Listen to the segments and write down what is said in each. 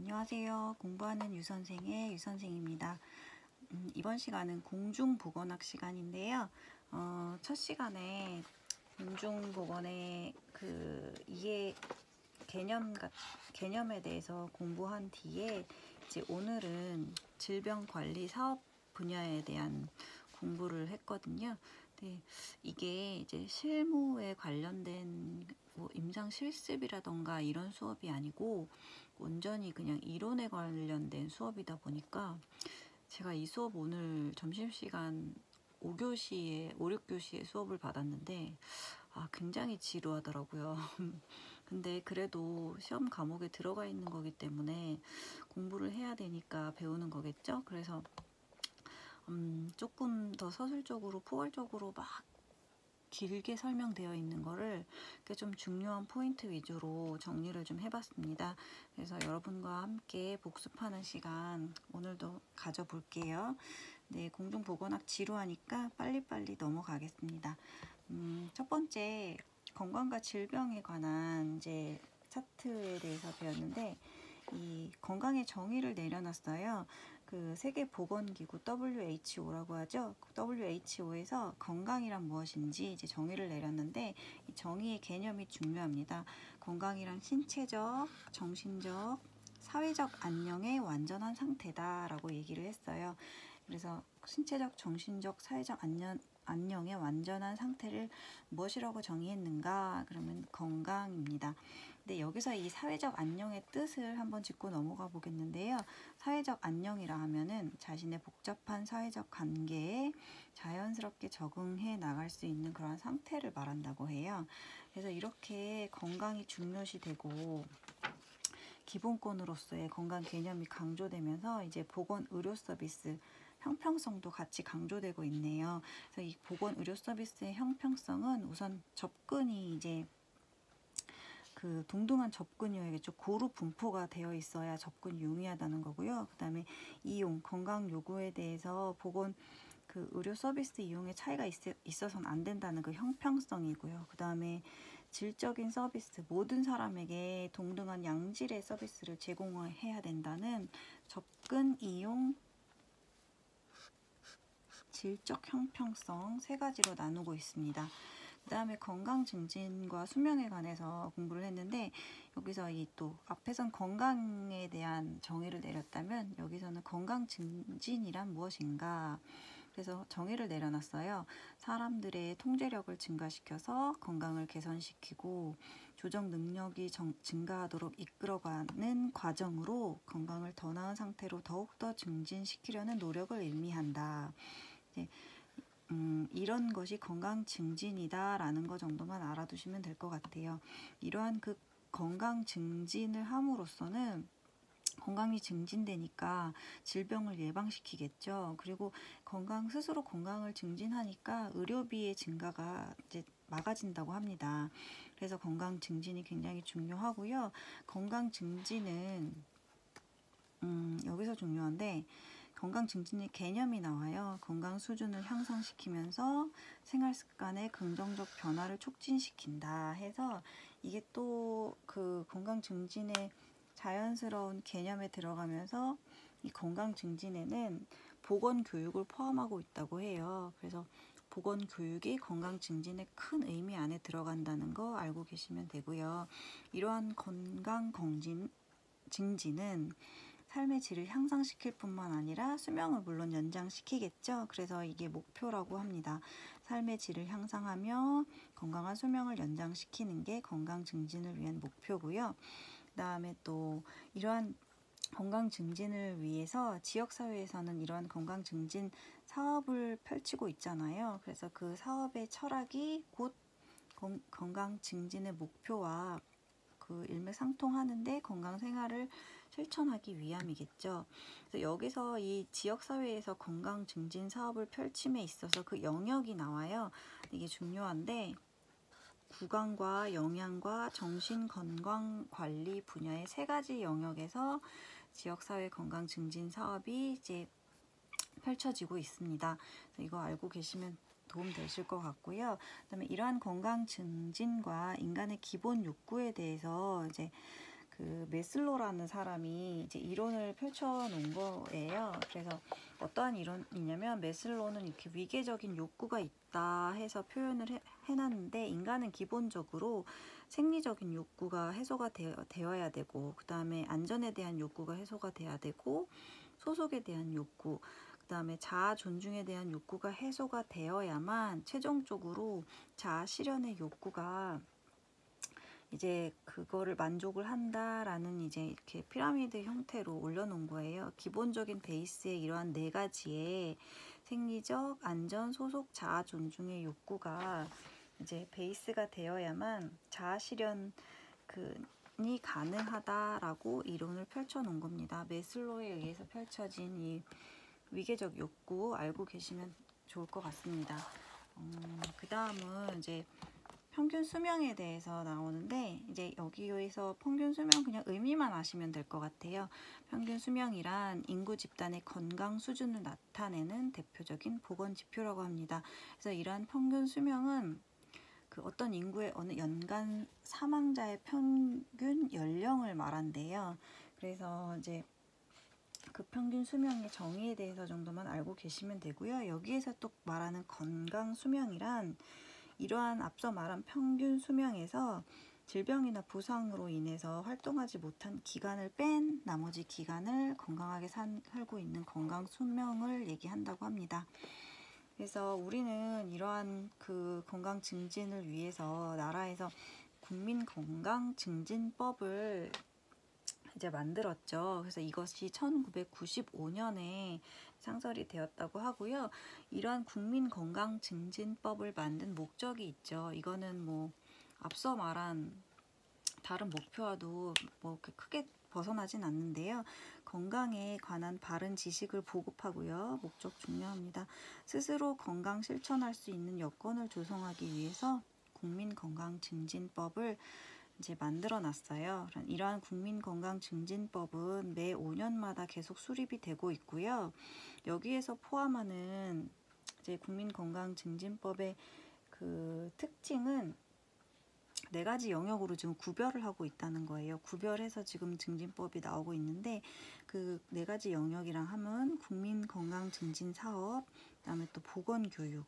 안녕하세요. 공부하는 유선생의 유선생입니다. 이번 시간은 공중보건학 시간인데요. 첫 시간에 공중보건의 이해 개념에 대해서 공부한 뒤에 이제 오늘은 질병관리 사업 분야에 대한 공부를 했거든요. 네, 이게 이제 실무에 관련된 임상 실습이라던가 이런 수업이 아니고 온전히 그냥 이론에 관련된 수업이다 보니까 제가 이 수업 오늘 점심시간 5교시에 5, 6교시에 수업을 받았는데 굉장히 지루하더라고요. 근데 그래도 시험 과목에 들어가 있는 거기 때문에 공부를 해야 되니까 배우는 거겠죠? 그래서 조금 더 서술적으로 포괄적으로 막 길게 설명되어 있는 거를 좀 중요한 포인트 위주로 정리를 좀 해봤습니다. 그래서 여러분과 함께 복습하는 시간 오늘도 가져볼게요. 네, 공중보건학 지루하니까 빨리빨리 넘어가겠습니다. 첫 번째 건강과 질병에 관한 이제 차트에 대해서 배웠는데 이 건강의 정의를 내려놨어요. 그 세계보건기구 WHO라고 하죠. WHO에서 건강이란 무엇인지 이제 정의를 내렸는데 이 정의의 개념이 중요합니다. 건강이란 신체적, 정신적, 사회적 안녕의 완전한 상태다라고 얘기를 했어요. 그래서 신체적, 정신적, 사회적 안녕의 완전한 상태를 무엇이라고 정의했는가? 그러면 건강입니다. 근데 여기서 이 사회적 안녕의 뜻을 한번 짚고 넘어가 보겠는데요. 사회적 안녕이라 하면은 자신의 복잡한 사회적 관계에 자연스럽게 적응해 나갈 수 있는 그런 상태를 말한다고 해요. 그래서 이렇게 건강이 중요시되고 기본권으로서의 건강 개념이 강조되면서 이제 보건 의료 서비스 형평성도 같이 강조되고 있네요. 그래서 이 보건 의료 서비스의 형평성은 우선 접근이 이제 그 동등한 접근이어야겠죠. 고루 분포가 되어 있어야 접근이 용이하다는 거고요. 그 다음에 이용, 건강 요구에 대해서 보건 그 의료 서비스 이용에 차이가 있어서는 안 된다는 그 형평성이고요. 그 다음에 질적인 서비스, 모든 사람에게 동등한 양질의 서비스를 제공해야 된다는 접근, 이용, 질적 형평성 세 가지로 나누고 있습니다. 그 다음에 건강 증진과 수명에 관해서 공부를 했는데 여기서 이 또 앞에선 건강에 대한 정의를 내렸다면 여기서는 건강 증진이란 무엇인가? 그래서 정의를 내려놨어요. 사람들의 통제력을 증가시켜서 건강을 개선시키고 조정 능력이 증가하도록 이끌어가는 과정으로 건강을 더 나은 상태로 더욱더 증진시키려는 노력을 의미한다. 네. 이런 것이 건강 증진이다라는 것 정도만 알아두시면 될 것 같아요. 이러한 그 건강 증진을 함으로써는 건강이 증진되니까 질병을 예방시키겠죠. 그리고 스스로 건강을 증진하니까 의료비의 증가가 이제 막아진다고 합니다. 그래서 건강 증진이 굉장히 중요하고요. 건강 증진은 여기서 중요한데 건강 증진의 개념이 나와요. 건강 수준을 향상시키면서 생활 습관의 긍정적 변화를 촉진시킨다 해서 이게 또 그 건강 증진의 자연스러운 개념에 들어가면서 이 건강 증진에는 보건 교육을 포함하고 있다고 해요. 그래서 보건 교육이 건강 증진의 큰 의미 안에 들어간다는 거 알고 계시면 되고요. 이러한 건강 증진은 삶의 질을 향상시킬 뿐만 아니라 수명을 물론 연장시키겠죠. 그래서 이게 목표라고 합니다. 삶의 질을 향상하며 건강한 수명을 연장시키는 게 건강 증진을 위한 목표고요. 그 다음에 또 이러한 건강 증진을 위해서 지역사회에서는 이러한 건강 증진 사업을 펼치고 있잖아요. 그래서 그 사업의 철학이 곧 건강 증진의 목표와 그 일맥상통하는데 건강 생활을 실천하기 위함이겠죠. 그래서 여기서 이 지역사회에서 건강 증진 사업을 펼침에 있어서 그 영역이 나와요. 이게 중요한데 구강과 영양과 정신건강관리 분야의 세 가지 영역에서 지역사회 건강 증진 사업이 이제 펼쳐지고 있습니다. 이거 알고 계시면 도움 되실 것 같고요. 그다음에 이러한 건강 증진과 인간의 기본 욕구에 대해서 이제 그 메슬로라는 사람이 이제 이론을 펼쳐놓은 거예요. 그래서 어떠한 이론이냐면 메슬로는 이렇게 위계적인 욕구가 있다 해서 표현을 해놨는데 인간은 기본적으로 생리적인 욕구가 해소가 되어야 되고 그 다음에 안전에 대한 욕구가 해소가 돼야 되고 소속에 대한 욕구 그 다음에 자아 존중에 대한 욕구가 해소가 되어야만 최종적으로 자아 실현의 욕구가 이제 그거를 만족을 한다라는 이제 이렇게 피라미드 형태로 올려놓은 거예요. 기본적인 베이스에 이러한 네 가지의 생리적, 안전, 소속, 자아 존중의 욕구가 이제 베이스가 되어야만 자아 실현이 가능하다라고 이론을 펼쳐놓은 겁니다. 메슬로에 의해서 펼쳐진 이 위계적 욕구 알고 계시면 좋을 것 같습니다. 그 다음은 이제 평균 수명에 대해서 나오는데 이제 여기에서 평균 수명 그냥 의미만 아시면 될 것 같아요. 평균 수명이란 인구 집단의 건강 수준을 나타내는 대표적인 보건 지표라고 합니다. 그래서 이러한 평균 수명은 그 어떤 인구의 어느 연간 사망자의 평균 연령을 말한대요. 그래서 이제 그 평균 수명의 정의에 대해서 정도만 알고 계시면 되고요. 여기에서 또 말하는 건강 수명이란 이러한 앞서 말한 평균 수명에서 질병이나 부상으로 인해서 활동하지 못한 기간을 뺀 나머지 기간을 건강하게 살고 있는 건강 수명을 얘기한다고 합니다. 그래서 우리는 이러한 그 건강 증진을 위해서 나라에서 국민 건강 증진법을 이제 만들었죠. 그래서 이것이 1995년에 상설이 되었다고 하고요. 이러한 국민건강증진법을 만든 목적이 있죠. 이거는 뭐 앞서 말한 다른 목표와도 뭐 크게 벗어나진 않는데요. 건강에 관한 바른 지식을 보급하고요. 목적 중요합니다. 스스로 건강 실천할 수 있는 여건을 조성하기 위해서 국민건강증진법을 이제 만들어 놨어요. 이러한 국민건강증진법은 매 5년마다 계속 수립이 되고 있고요. 여기에서 포함하는 이제 국민건강증진법의 그 특징은 네 가지 영역으로 지금 구별을 하고 있다는 거예요. 구별해서 지금 증진법이 나오고 있는데 그 네 가지 영역이랑 하면 국민건강증진사업, 그다음에 또 보건교육,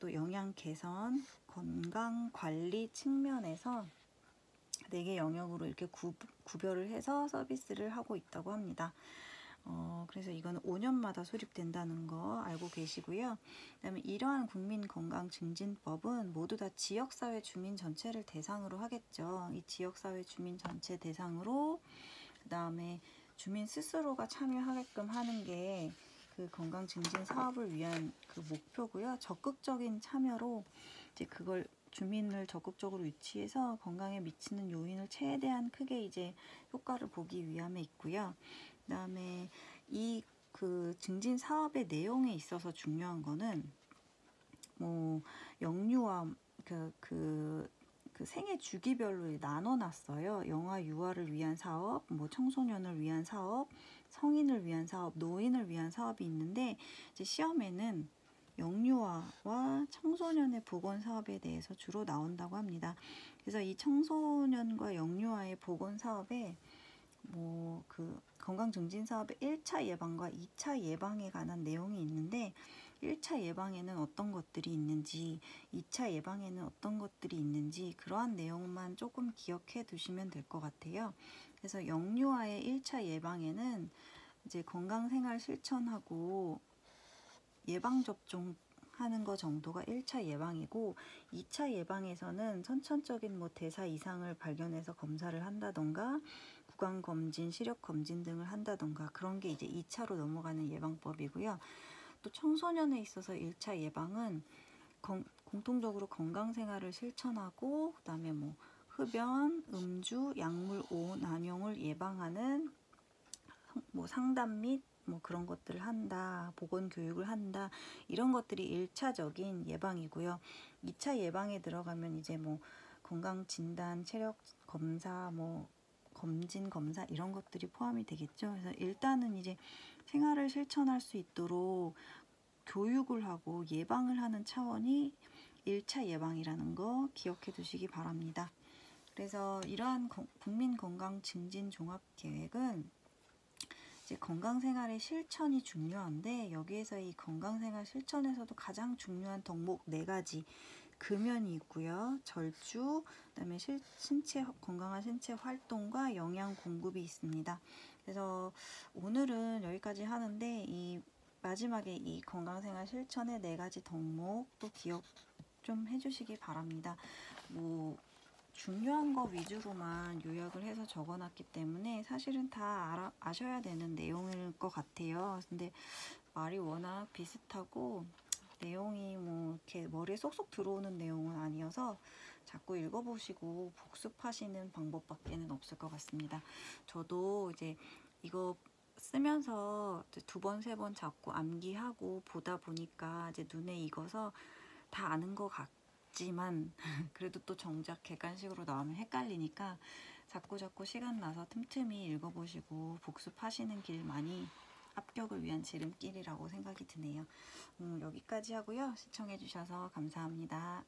또 영양 개선, 건강관리 측면에서 4개 영역으로 이렇게 구별을 해서 서비스를 하고 있다고 합니다. 그래서 이거는 5년마다 수립된다는 거 알고 계시고요. 그다음에 이러한 국민건강증진법은 모두 다 지역사회 주민 전체를 대상으로 하겠죠. 이 지역사회 주민 전체 대상으로 그다음에 주민 스스로가 참여하게끔 하는 게 그 건강증진 사업을 위한 그 목표고요. 적극적인 참여로 이제 그걸 주민을 적극적으로 유치해서 건강에 미치는 요인을 최대한 크게 이제 효과를 보기 위함에 있고요. 그다음에 이 그 증진 사업의 내용에 있어서 중요한 거는 뭐 영유아 그 생애 주기별로 나눠놨어요. 영아 유아를 위한 사업, 뭐 청소년을 위한 사업, 성인을 위한 사업, 노인을 위한 사업이 있는데 이제 시험에는 영유아와 청소년의 보건 사업에 대해서 주로 나온다고 합니다. 그래서 이 청소년과 영유아의 보건 사업에 뭐 그 건강증진 사업의 1차 예방과 2차 예방에 관한 내용이 있는데 1차 예방에는 어떤 것들이 있는지 2차 예방에는 어떤 것들이 있는지 그러한 내용만 조금 기억해 두시면 될 것 같아요. 그래서 영유아의 1차 예방에는 이제 건강생활 실천하고 예방접종 하는 거 정도가 1차 예방이고 2차 예방에서는 선천적인 뭐 대사 이상을 발견해서 검사를 한다던가 구강검진, 시력검진 등을 한다던가 그런 게 이제 2차로 넘어가는 예방법이고요. 또 청소년에 있어서 1차 예방은 공통적으로 건강생활을 실천하고 그다음에 뭐 흡연, 음주, 약물 오남용을 예방하는 뭐 상담 및 뭐 그런 것들을 한다, 보건 교육을 한다 이런 것들이 1차적인 예방이고요. 2차 예방에 들어가면 이제 뭐 건강 진단, 체력 검사, 뭐 검진 검사 이런 것들이 포함이 되겠죠. 그래서 일단은 이제 생활을 실천할 수 있도록 교육을 하고 예방을 하는 차원이 1차 예방이라는 거 기억해 두시기 바랍니다. 그래서 이러한 국민 건강 증진 종합 계획은 이제 건강생활의 실천이 중요한데, 여기에서 이 건강생활 실천에서도 가장 중요한 덕목 4가지, 금연이 있고요, 절주, 그다음에 건강한 신체 활동과 영양 공급이 있습니다. 그래서 오늘은 여기까지 하는데, 이 마지막에 이 건강생활 실천의 4가지 덕목도 기억 좀 해주시기 바랍니다. 뭐 중요한 거 위주로만 요약을 해서 적어놨기 때문에 사실은 다 아셔야 되는 내용일 것 같아요. 근데 말이 워낙 비슷하고 내용이 뭐 이렇게 머리에 쏙쏙 들어오는 내용은 아니어서 자꾸 읽어보시고 복습하시는 방법밖에는 없을 것 같습니다. 저도 이제 이거 쓰면서 2번, 3번 자꾸 암기하고 보다 보니까 이제 눈에 익어서 다 아는 것 같지만 그래도 또 정작 객관식으로 나오면 헷갈리니까 자꾸 시간 나서 틈틈이 읽어보시고 복습하시는 길 많이 합격을 위한 지름길이라고 생각이 드네요. 여기까지 하고요. 시청해주셔서 감사합니다.